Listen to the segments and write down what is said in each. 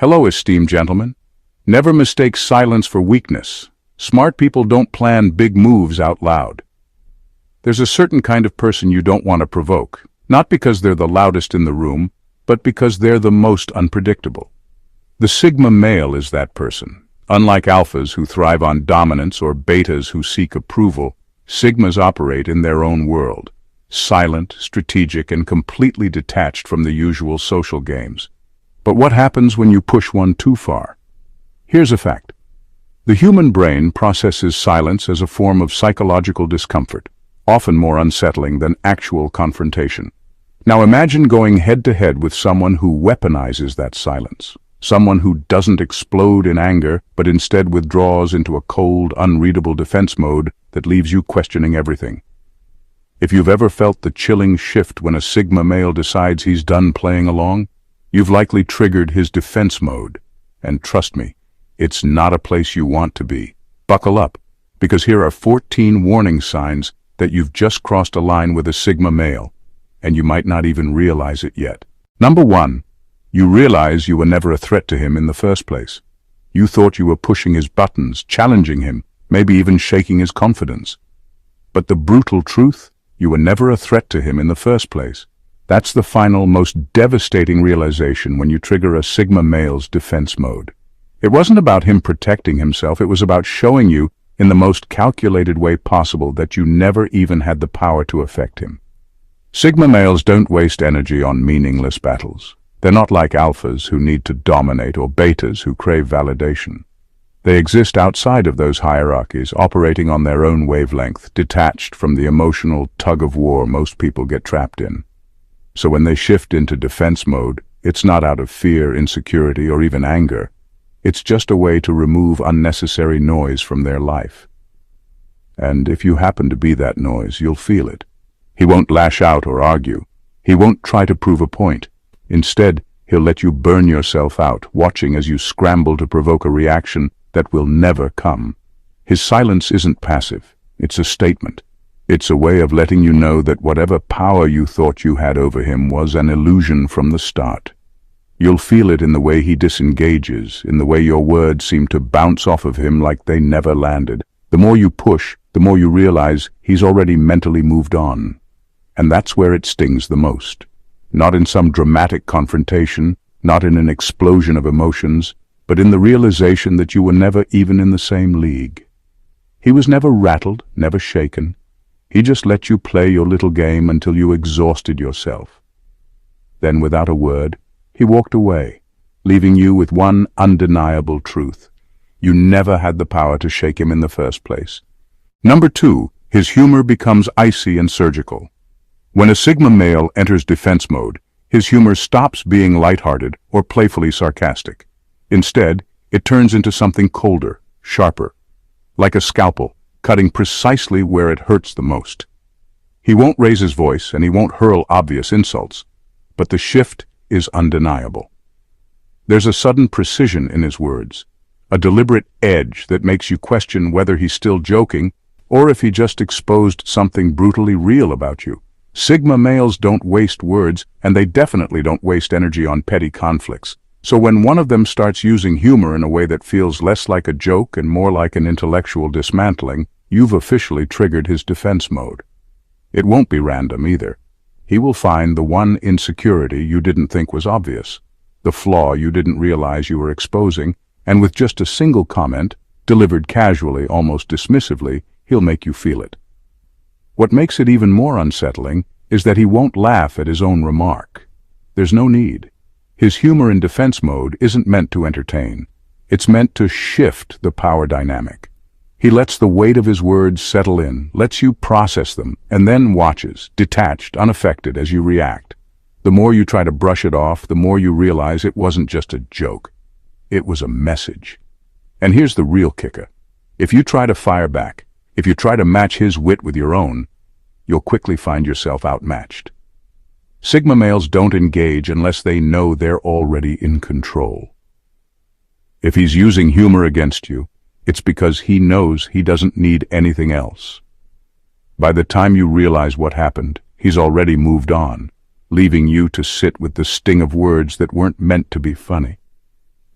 Hello, esteemed gentlemen. Never mistake silence for weakness. Smart people don't plan big moves out loud. There's a certain kind of person you don't want to provoke, not because they're the loudest in the room, but because they're the most unpredictable. The Sigma male is that person. Unlike alphas who thrive on dominance or betas who seek approval, Sigmas operate in their own world, silent, strategic, and completely detached from the usual social games. But what happens when you push one too far? Here's a fact. The human brain processes silence as a form of psychological discomfort, often more unsettling than actual confrontation. Now imagine going head-to-head with someone who weaponizes that silence, someone who doesn't explode in anger, but instead withdraws into a cold, unreadable defense mode that leaves you questioning everything. If you've ever felt the chilling shift when a Sigma male decides he's done playing along, you've likely triggered his defense mode. And trust me, it's not a place you want to be. Buckle up, because here are 14 warning signs that you've just crossed a line with a Sigma male, and you might not even realize it yet. Number 1, you realize you were never a threat to him in the first place. You thought you were pushing his buttons, challenging him, maybe even shaking his confidence. But the brutal truth, you were never a threat to him in the first place. That's the final, most devastating realization when you trigger a Sigma male's defense mode. It wasn't about him protecting himself, it was about showing you in the most calculated way possible that you never even had the power to affect him. Sigma males don't waste energy on meaningless battles. They're not like alphas who need to dominate or betas who crave validation. They exist outside of those hierarchies, operating on their own wavelength, detached from the emotional tug-of-war most people get trapped in. So when they shift into defense mode, it's not out of fear, insecurity, or even anger. It's just a way to remove unnecessary noise from their life. And if you happen to be that noise, you'll feel it. He won't lash out or argue. He won't try to prove a point. Instead, he'll let you burn yourself out, watching as you scramble to provoke a reaction that will never come. His silence isn't passive. It's a statement. It's a way of letting you know that whatever power you thought you had over him was an illusion from the start. You'll feel it in the way he disengages, in the way your words seem to bounce off of him like they never landed. The more you push, the more you realize he's already mentally moved on. And that's where it stings the most. Not in some dramatic confrontation, not in an explosion of emotions, but in the realization that you were never even in the same league. He was never rattled, never shaken. He just let you play your little game until you exhausted yourself. Then, without a word, he walked away, leaving you with one undeniable truth. You never had the power to shake him in the first place. Number 2, his humor becomes icy and surgical. When a Sigma male enters defense mode, his humor stops being lighthearted or playfully sarcastic. Instead, it turns into something colder, sharper, like a scalpel, cutting precisely where it hurts the most. He won't raise his voice and he won't hurl obvious insults, but the shift is undeniable. There's a sudden precision in his words, a deliberate edge that makes you question whether he's still joking or if he just exposed something brutally real about you. Sigma males don't waste words, and they definitely don't waste energy on petty conflicts. So when one of them starts using humor in a way that feels less like a joke and more like an intellectual dismantling, you've officially triggered his defense mode. It won't be random either. He will find the one insecurity you didn't think was obvious, the flaw you didn't realize you were exposing, and with just a single comment, delivered casually, almost dismissively, he'll make you feel it. What makes it even more unsettling is that he won't laugh at his own remark. There's no need. His humor in defense mode isn't meant to entertain. It's meant to shift the power dynamic. He lets the weight of his words settle in, lets you process them, and then watches, detached, unaffected, as you react. The more you try to brush it off, the more you realize it wasn't just a joke. It was a message. And here's the real kicker. If you try to fire back, if you try to match his wit with your own, you'll quickly find yourself outmatched. Sigma males don't engage unless they know they're already in control. If he's using humor against you, it's because he knows he doesn't need anything else. By the time you realize what happened, he's already moved on, leaving you to sit with the sting of words that weren't meant to be funny.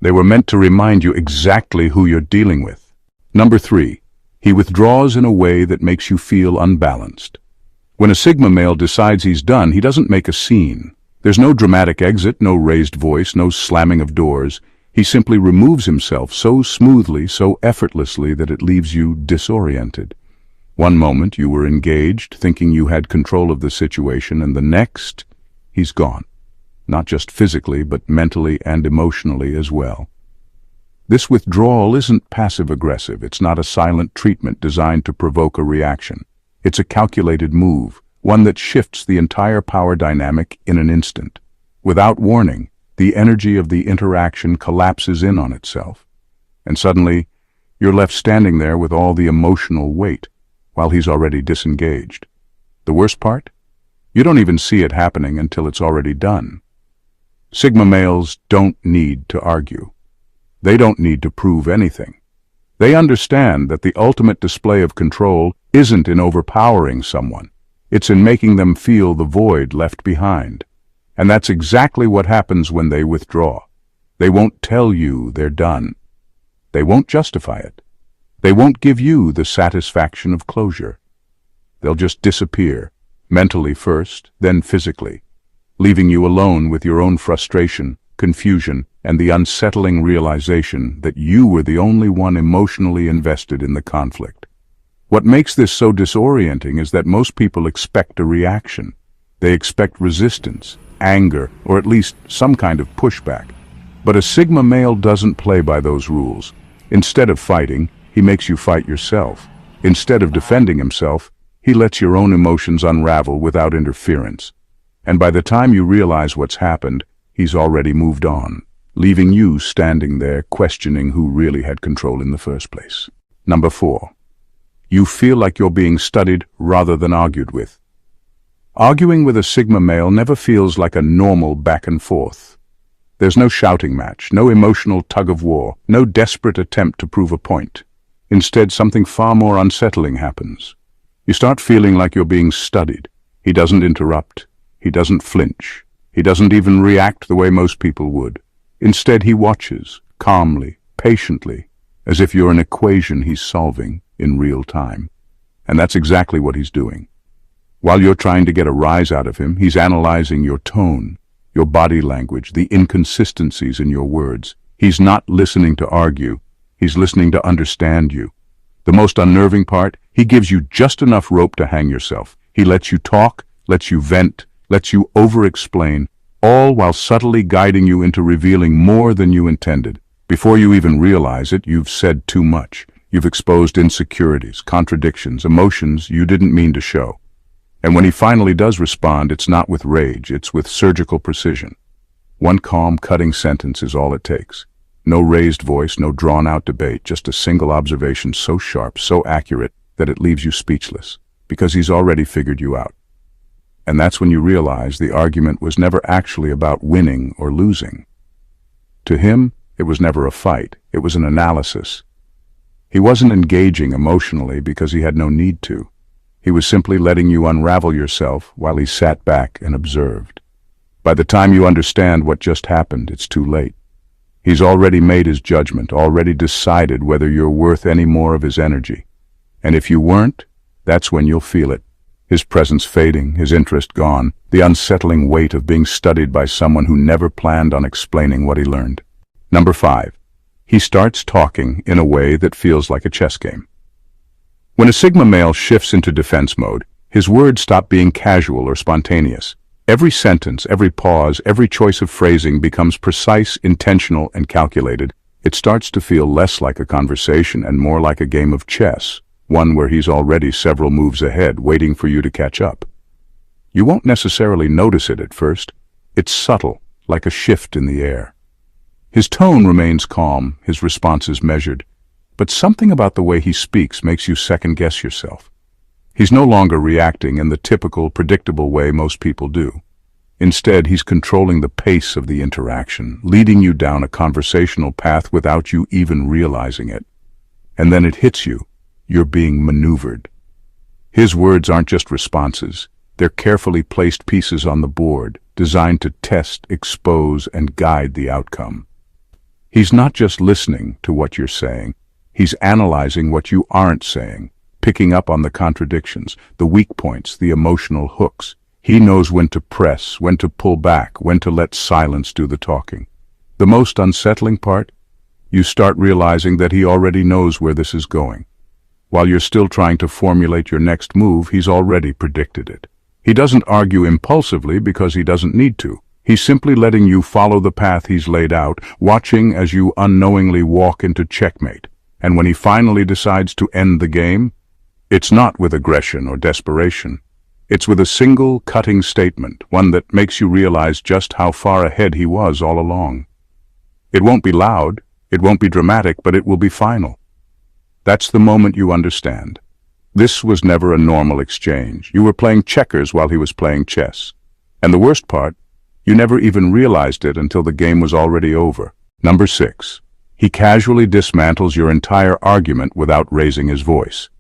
They were meant to remind you exactly who you're dealing with. Number 3. He withdraws in a way that makes you feel unbalanced. When a Sigma male decides he's done, he doesn't make a scene. There's no dramatic exit, no raised voice, no slamming of doors. He simply removes himself so smoothly, so effortlessly that it leaves you disoriented. One moment you were engaged, thinking you had control of the situation, and the next, he's gone. Not just physically, but mentally and emotionally as well. This withdrawal isn't passive-aggressive. It's not a silent treatment designed to provoke a reaction. It's a calculated move, one that shifts the entire power dynamic in an instant. Without warning, the energy of the interaction collapses in on itself. And suddenly, you're left standing there with all the emotional weight, while he's already disengaged. The worst part? You don't even see it happening until it's already done. Sigma males don't need to argue. They don't need to prove anything. They understand that the ultimate display of control isn't in overpowering someone. It's in making them feel the void left behind. And that's exactly what happens when they withdraw. They won't tell you they're done. They won't justify it. They won't give you the satisfaction of closure. They'll just disappear, mentally first, then physically, leaving you alone with your own frustration, confusion, and the unsettling realization that you were the only one emotionally invested in the conflict. What makes this so disorienting is that most people expect a reaction. They expect resistance, anger, or at least some kind of pushback. But a Sigma male doesn't play by those rules. Instead of fighting, he makes you fight yourself. Instead of defending himself, he lets your own emotions unravel without interference. And by the time you realize what's happened, he's already moved on, leaving you standing there questioning who really had control in the first place. Number 4. You feel like you're being studied rather than argued with. Arguing with a Sigma male never feels like a normal back and forth. There's no shouting match, no emotional tug-of-war, no desperate attempt to prove a point. Instead, something far more unsettling happens. You start feeling like you're being studied. He doesn't interrupt. He doesn't flinch. He doesn't even react the way most people would. Instead, he watches, calmly, patiently, as if you're an equation he's solving in real time. And that's exactly what he's doing. While you're trying to get a rise out of him, he's analyzing your tone, your body language, the inconsistencies in your words. He's not listening to argue. He's listening to understand you. The most unnerving part, he gives you just enough rope to hang yourself. He lets you talk, lets you vent, lets you over-explain, all while subtly guiding you into revealing more than you intended. Before you even realize it, you've said too much. You've exposed insecurities, contradictions, emotions you didn't mean to show. And when he finally does respond, it's not with rage, it's with surgical precision. One calm, cutting sentence is all it takes. No raised voice, no drawn-out debate, just a single observation so sharp, so accurate, that it leaves you speechless, because he's already figured you out. And that's when you realize the argument was never actually about winning or losing. To him, it was never a fight, it was an analysis. He wasn't engaging emotionally because he had no need to. He was simply letting you unravel yourself while he sat back and observed. By the time you understand what just happened, it's too late. He's already made his judgment, already decided whether you're worth any more of his energy. And if you weren't, that's when you'll feel it. His presence fading, his interest gone, the unsettling weight of being studied by someone who never planned on explaining what he learned. Number 5. He starts talking in a way that feels like a chess game. When a Sigma male shifts into defense mode, his words stop being casual or spontaneous. Every sentence, every pause, every choice of phrasing becomes precise, intentional, and calculated. It starts to feel less like a conversation and more like a game of chess, one where he's already several moves ahead, waiting for you to catch up. You won't necessarily notice it at first. It's subtle, like a shift in the air. His tone remains calm, his responses measured, but something about the way he speaks makes you second-guess yourself. He's no longer reacting in the typical, predictable way most people do. Instead, he's controlling the pace of the interaction, leading you down a conversational path without you even realizing it. And then it hits you. You're being maneuvered. His words aren't just responses. They're carefully placed pieces on the board, designed to test, expose, and guide the outcome. He's not just listening to what you're saying. He's analyzing what you aren't saying, picking up on the contradictions, the weak points, the emotional hooks. He knows when to press, when to pull back, when to let silence do the talking. The most unsettling part? You start realizing that he already knows where this is going. While you're still trying to formulate your next move, he's already predicted it. He doesn't argue impulsively because he doesn't need to. He's simply letting you follow the path he's laid out, watching as you unknowingly walk into checkmate. And when he finally decides to end the game, it's not with aggression or desperation. It's with a single, cutting statement, one that makes you realize just how far ahead he was all along. It won't be loud, it won't be dramatic, but it will be final. That's the moment you understand. This was never a normal exchange. You were playing checkers while he was playing chess. And the worst part, you never even realized it until the game was already over. Number 6. He casually dismantles your entire argument without raising his voice.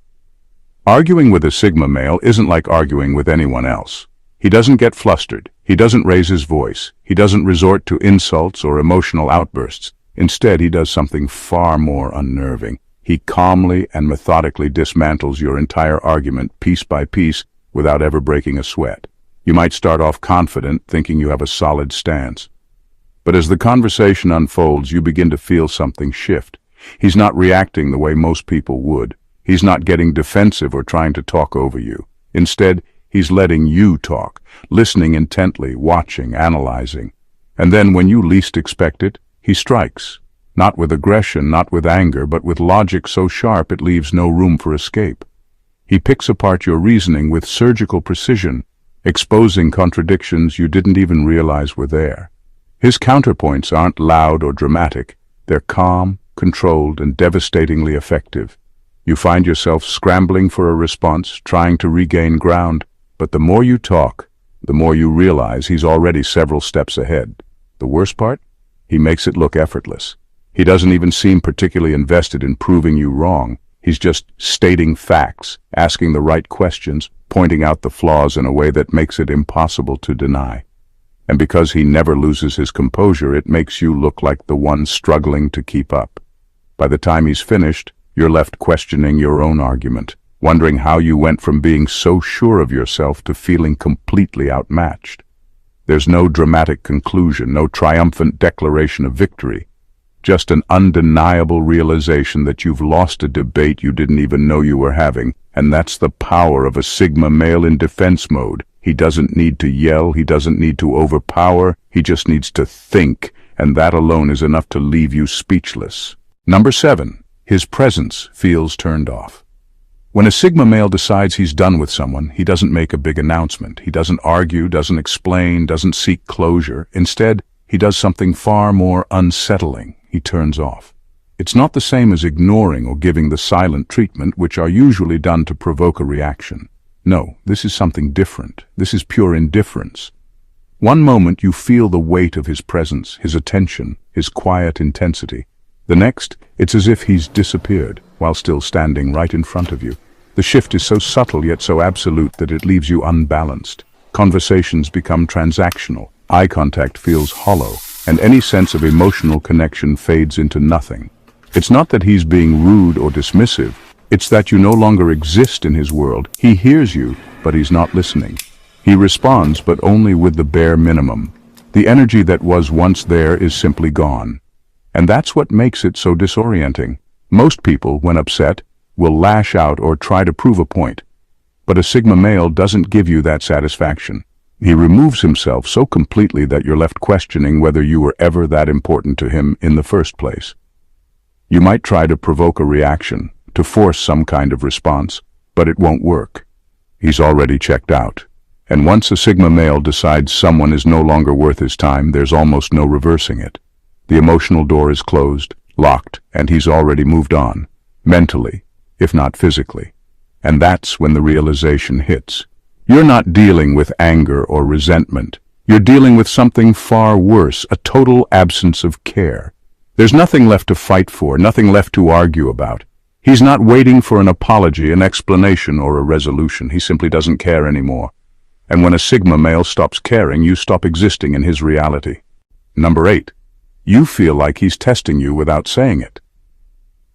Arguing with a Sigma male isn't like arguing with anyone else. He doesn't get flustered. He doesn't raise his voice. He doesn't resort to insults or emotional outbursts. Instead, he does something far more unnerving. He calmly and methodically dismantles your entire argument piece by piece without ever breaking a sweat. You might start off confident, thinking you have a solid stance. But as the conversation unfolds, you begin to feel something shift. He's not reacting the way most people would. He's not getting defensive or trying to talk over you. Instead, he's letting you talk, listening intently, watching, analyzing. And then when you least expect it, he strikes. Not with aggression, not with anger, but with logic so sharp it leaves no room for escape. He picks apart your reasoning with surgical precision, exposing contradictions you didn't even realize were there. His counterpoints aren't loud or dramatic. They're calm, controlled, and devastatingly effective. You find yourself scrambling for a response, trying to regain ground, but the more you talk, the more you realize he's already several steps ahead. The worst part? He makes it look effortless. He doesn't even seem particularly invested in proving you wrong. He's just stating facts, asking the right questions, pointing out the flaws in a way that makes it impossible to deny. And because he never loses his composure, it makes you look like the one struggling to keep up. By the time he's finished, you're left questioning your own argument, wondering how you went from being so sure of yourself to feeling completely outmatched. There's no dramatic conclusion, no triumphant declaration of victory, just an undeniable realization that you've lost a debate you didn't even know you were having, and that's the power of a Sigma male in defense mode. He doesn't need to yell, he doesn't need to overpower, he just needs to think, and that alone is enough to leave you speechless. Number 7. His presence feels turned off. When a Sigma male decides he's done with someone, he doesn't make a big announcement. He doesn't argue, doesn't explain, doesn't seek closure. Instead, he does something far more unsettling. He turns off. It's not the same as ignoring or giving the silent treatment, which are usually done to provoke a reaction. No, this is something different. This is pure indifference. One moment you feel the weight of his presence, his attention, his quiet intensity. The next, it's as if he's disappeared, while still standing right in front of you. The shift is so subtle yet so absolute that it leaves you unbalanced. Conversations become transactional, eye contact feels hollow, and any sense of emotional connection fades into nothing. It's not that he's being rude or dismissive, it's that you no longer exist in his world. He hears you, but he's not listening. He responds, but only with the bare minimum. The energy that was once there is simply gone. And that's what makes it so disorienting. Most people, when upset, will lash out or try to prove a point. But a Sigma male doesn't give you that satisfaction. He removes himself so completely that you're left questioning whether you were ever that important to him in the first place. You might try to provoke a reaction, to force some kind of response, but it won't work. He's already checked out. And once a Sigma male decides someone is no longer worth his time, there's almost no reversing it. The emotional door is closed, locked, and he's already moved on, mentally, if not physically. And that's when the realization hits. You're not dealing with anger or resentment. You're dealing with something far worse, a total absence of care. There's nothing left to fight for, nothing left to argue about. He's not waiting for an apology, an explanation, or a resolution. He simply doesn't care anymore. And when a Sigma male stops caring, you stop existing in his reality. Number 8. You feel like he's testing you without saying it.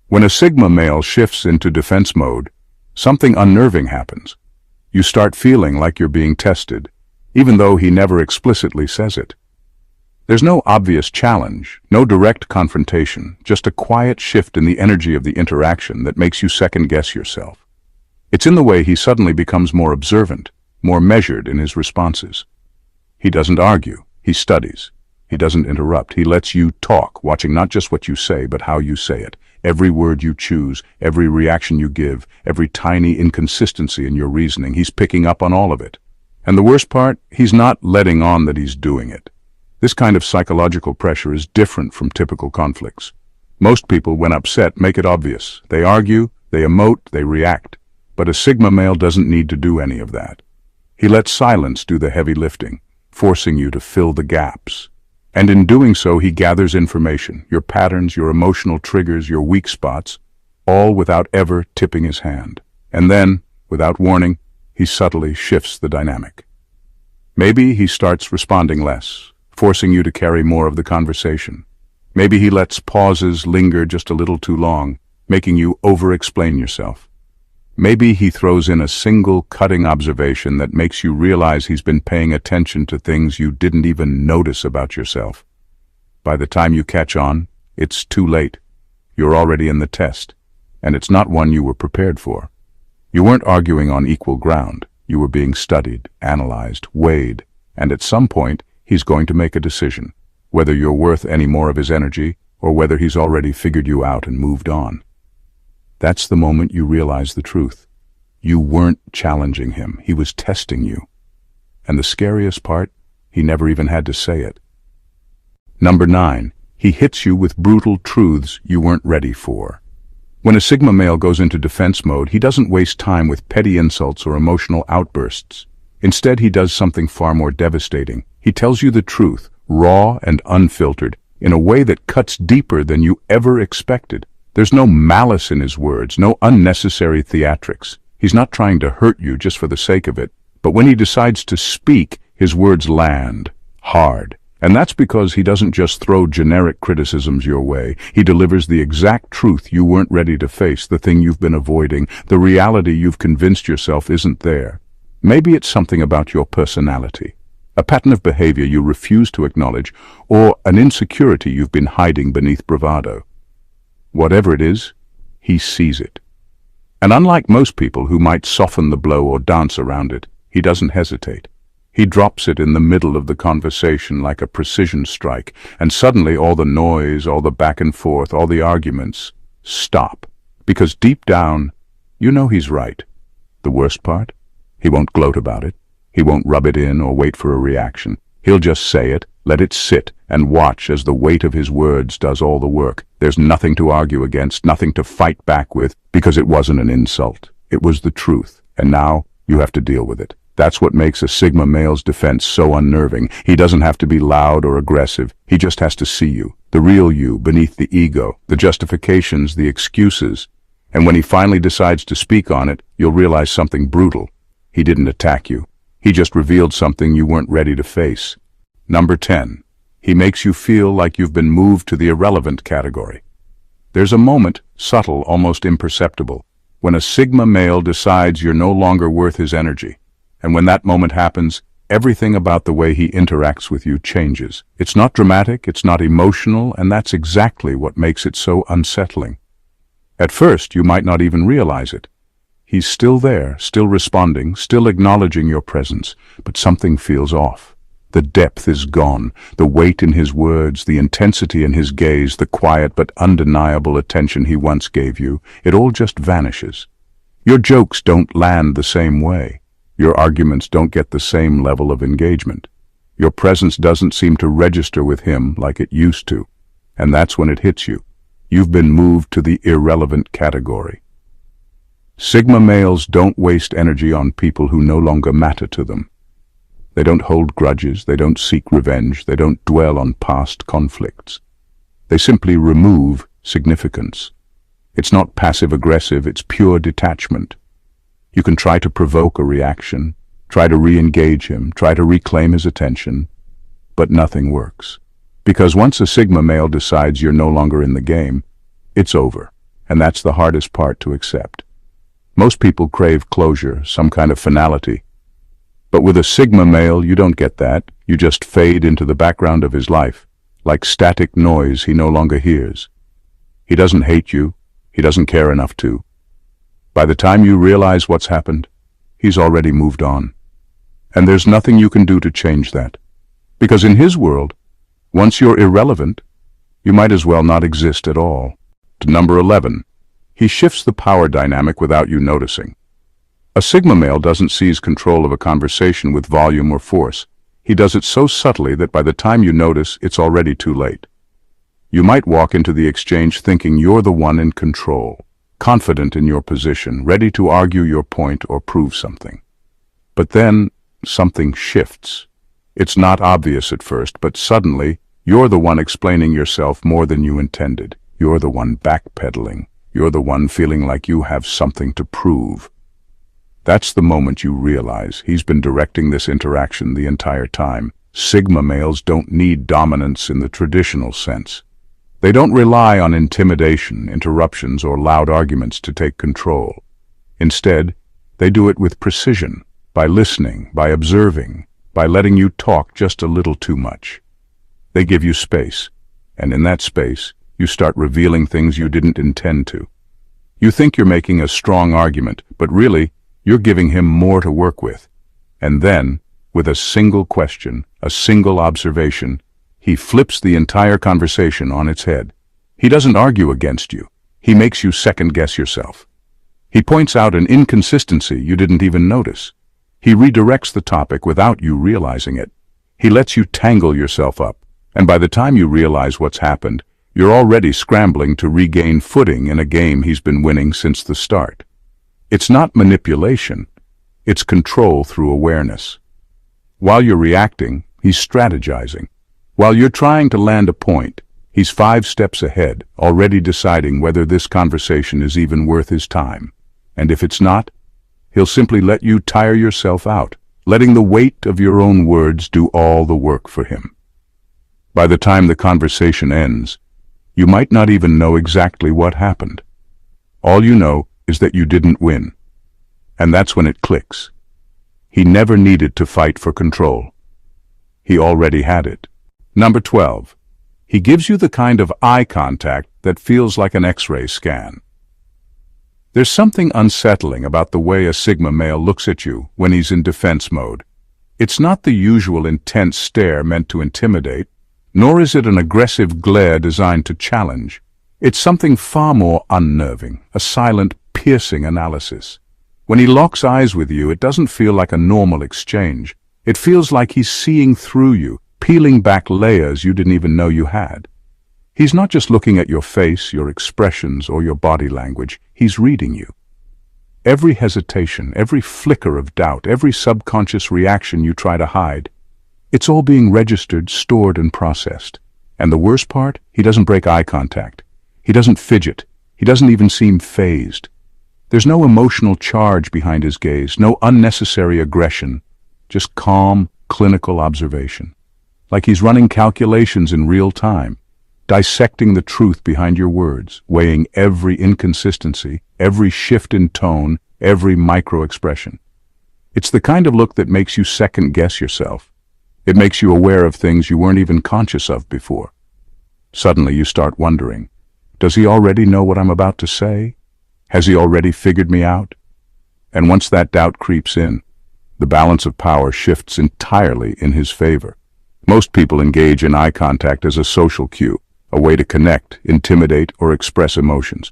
When a Sigma male shifts into defense mode, something unnerving happens. You start feeling like you're being tested, even though he never explicitly says it. There's no obvious challenge, no direct confrontation, just a quiet shift in the energy of the interaction that makes you second-guess yourself. It's in the way he suddenly becomes more observant, more measured in his responses. He doesn't argue, he studies. He doesn't interrupt, he lets you talk, watching not just what you say, but how you say it. Every word you choose, every reaction you give, every tiny inconsistency in your reasoning, he's picking up on all of it. And the worst part, he's not letting on that he's doing it. This kind of psychological pressure is different from typical conflicts. Most people, when upset, make it obvious. They argue, they emote, they react. But a Sigma male doesn't need to do any of that. He lets silence do the heavy lifting, forcing you to fill the gaps. And in doing so, he gathers information, your patterns, your emotional triggers, your weak spots, all without ever tipping his hand. And then, without warning, he subtly shifts the dynamic. Maybe he starts responding less, forcing you to carry more of the conversation. Maybe he lets pauses linger just a little too long, making you over-explain yourself. Maybe he throws in a single cutting observation that makes you realize he's been paying attention to things you didn't even notice about yourself. By the time you catch on, it's too late. You're already in the test, and it's not one you were prepared for. You weren't arguing on equal ground. You were being studied, analyzed, weighed, and at some point, he's going to make a decision, whether you're worth any more of his energy or whether he's already figured you out and moved on. That's the moment you realize the truth. You weren't challenging him, he was testing you. And the scariest part, he never even had to say it. Number 9, he hits you with brutal truths you weren't ready for. When a Sigma male goes into defense mode, he doesn't waste time with petty insults or emotional outbursts. Instead, he does something far more devastating. He tells you the truth, raw and unfiltered, in a way that cuts deeper than you ever expected. There's no malice in his words, no unnecessary theatrics. He's not trying to hurt you just for the sake of it. But when he decides to speak, his words land hard. And that's because he doesn't just throw generic criticisms your way. He delivers the exact truth you weren't ready to face, the thing you've been avoiding, the reality you've convinced yourself isn't there. Maybe it's something about your personality, a pattern of behavior you refuse to acknowledge, or an insecurity you've been hiding beneath bravado. Whatever it is, he sees it. And unlike most people who might soften the blow or dance around it, he doesn't hesitate. He drops it in the middle of the conversation like a precision strike, and suddenly all the noise, all the back and forth, all the arguments stop. Because deep down, you know he's right. The worst part? He won't gloat about it. He won't rub it in or wait for a reaction. He'll just say it, let it sit, and watch as the weight of his words does all the work. There's nothing to argue against, nothing to fight back with, because it wasn't an insult. It was the truth, and now you have to deal with it. That's what makes a Sigma male's defense so unnerving. He doesn't have to be loud or aggressive. He just has to see you, the real you, beneath the ego, the justifications, the excuses. And when he finally decides to speak on it, you'll realize something brutal. He didn't attack you. He just revealed something you weren't ready to face. Number 10. He makes you feel like you've been moved to the irrelevant category. There's a moment, subtle, almost imperceptible, when a Sigma male decides you're no longer worth his energy. And when that moment happens, everything about the way he interacts with you changes. It's not dramatic, it's not emotional, and that's exactly what makes it so unsettling. At first, you might not even realize it. He's still there, still responding, still acknowledging your presence, but something feels off. The depth is gone, the weight in his words, the intensity in his gaze, the quiet but undeniable attention he once gave you, it all just vanishes. Your jokes don't land the same way. Your arguments don't get the same level of engagement. Your presence doesn't seem to register with him like it used to. And that's when it hits you. You've been moved to the irrelevant category. Sigma males don't waste energy on people who no longer matter to them. They don't hold grudges, they don't seek revenge, they don't dwell on past conflicts. They simply remove significance. It's not passive-aggressive, it's pure detachment. You can try to provoke a reaction, try to re-engage him, try to reclaim his attention, but nothing works. Because once a Sigma male decides you're no longer in the game, it's over, and that's the hardest part to accept. Most people crave closure, some kind of finality. But with a Sigma male, you don't get that. You just fade into the background of his life, like static noise he no longer hears. He doesn't hate you. He doesn't care enough to. By the time you realize what's happened, he's already moved on. And there's nothing you can do to change that. Because in his world, once you're irrelevant, you might as well not exist at all. To number 11, he shifts the power dynamic without you noticing. A Sigma male doesn't seize control of a conversation with volume or force. He does it so subtly that by the time you notice, it's already too late. You might walk into the exchange thinking you're the one in control, confident in your position, ready to argue your point or prove something. But then, something shifts. It's not obvious at first, but suddenly, you're the one explaining yourself more than you intended. You're the one backpedaling. You're the one feeling like you have something to prove. That's the moment you realize he's been directing this interaction the entire time. Sigma males don't need dominance in the traditional sense. They don't rely on intimidation, interruptions, or loud arguments to take control. Instead, they do it with precision, by listening, by observing, by letting you talk just a little too much. They give you space, and in that space, you start revealing things you didn't intend to. You think you're making a strong argument, but really, you're giving him more to work with. And then, with a single question, a single observation, he flips the entire conversation on its head. He doesn't argue against you. He makes you second-guess yourself. He points out an inconsistency you didn't even notice. He redirects the topic without you realizing it. He lets you tangle yourself up, and by the time you realize what's happened, you're already scrambling to regain footing in a game he's been winning since the start. It's not manipulation, it's control through awareness. While you're reacting, he's strategizing. While you're trying to land a point, he's 5 steps ahead, already deciding whether this conversation is even worth his time. And if it's not, he'll simply let you tire yourself out, letting the weight of your own words do all the work for him. By the time the conversation ends, you might not even know exactly what happened. All you know is that you didn't win. And that's when it clicks. He never needed to fight for control. He already had it. Number 12. He gives you the kind of eye contact that feels like an X-ray scan. There's something unsettling about the way a Sigma male looks at you when he's in defense mode. It's not the usual intense stare meant to intimidate, nor is it an aggressive glare designed to challenge. It's something far more unnerving, a silent, piercing analysis. When he locks eyes with you, it doesn't feel like a normal exchange. It feels like he's seeing through you, peeling back layers you didn't even know you had. He's not just looking at your face, your expressions, or your body language. He's reading you. Every hesitation, every flicker of doubt, every subconscious reaction you try to hide, it's all being registered, stored, and processed. And the worst part, he doesn't break eye contact. He doesn't fidget. He doesn't even seem fazed. There's no emotional charge behind his gaze, no unnecessary aggression, just calm, clinical observation. Like he's running calculations in real time, dissecting the truth behind your words, weighing every inconsistency, every shift in tone, every micro-expression. It's the kind of look that makes you second-guess yourself. It makes you aware of things you weren't even conscious of before. Suddenly you start wondering, does he already know what I'm about to say? Has he already figured me out? And once that doubt creeps in, the balance of power shifts entirely in his favor. Most people engage in eye contact as a social cue, a way to connect, intimidate, or express emotions.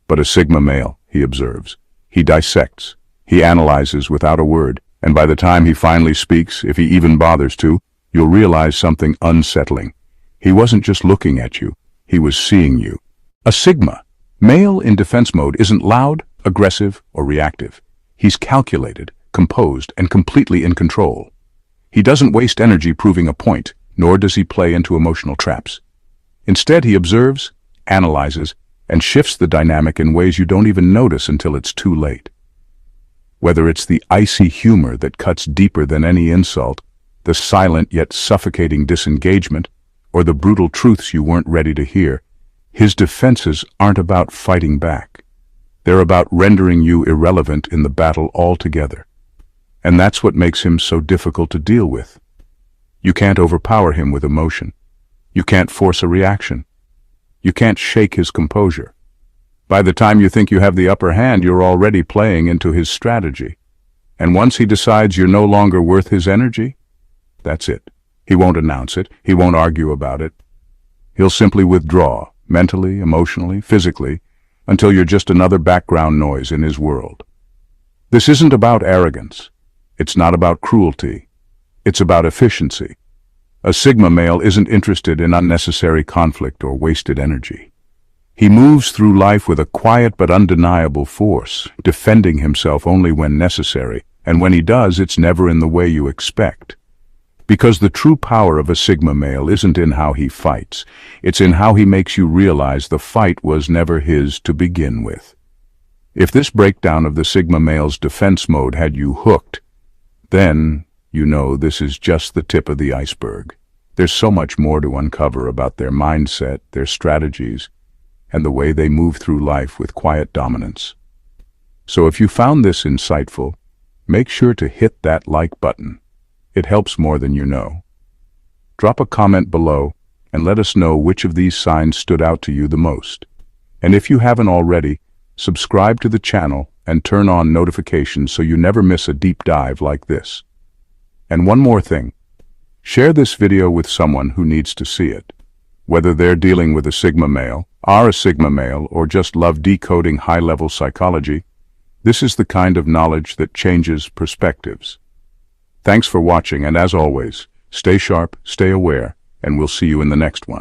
But a Sigma male, he observes. He dissects. He analyzes without a word, and by the time he finally speaks, if he even bothers to, you'll realize something unsettling. He wasn't just looking at you, he was seeing you. A Sigma male in defense mode isn't loud, aggressive, or reactive. He's calculated, composed, and completely in control. He doesn't waste energy proving a point, nor does he play into emotional traps. Instead, he observes, analyzes, and shifts the dynamic in ways you don't even notice until it's too late. Whether it's the icy humor that cuts deeper than any insult, the silent yet suffocating disengagement, or the brutal truths you weren't ready to hear, his defenses aren't about fighting back. They're about rendering you irrelevant in the battle altogether. And that's what makes him so difficult to deal with. You can't overpower him with emotion. You can't force a reaction. You can't shake his composure. By the time you think you have the upper hand, you're already playing into his strategy. And once he decides you're no longer worth his energy, that's it. He won't announce it. He won't argue about it. He'll simply withdraw, mentally, emotionally, physically, until you're just another background noise in his world. This isn't about arrogance. It's not about cruelty. It's about efficiency. A Sigma male isn't interested in unnecessary conflict or wasted energy. He moves through life with a quiet but undeniable force, defending himself only when necessary, and when he does, it's never in the way you expect. Because the true power of a Sigma male isn't in how he fights, it's in how he makes you realize the fight was never his to begin with. If this breakdown of the Sigma male's defense mode had you hooked, then you know this is just the tip of the iceberg. There's so much more to uncover about their mindset, their strategies, and the way they move through life with quiet dominance. So if you found this insightful, make sure to hit that like button. It helps more than you know. Drop a comment below and let us know which of these signs stood out to you the most. And if you haven't already, subscribe to the channel and turn on notifications so you never miss a deep dive like this. And one more thing, share this video with someone who needs to see it. Whether they're dealing with a Sigma male, are a Sigma male, or just love decoding high-level psychology, this is the kind of knowledge that changes perspectives. Thanks for watching, and as always, stay sharp, stay aware, and we'll see you in the next one.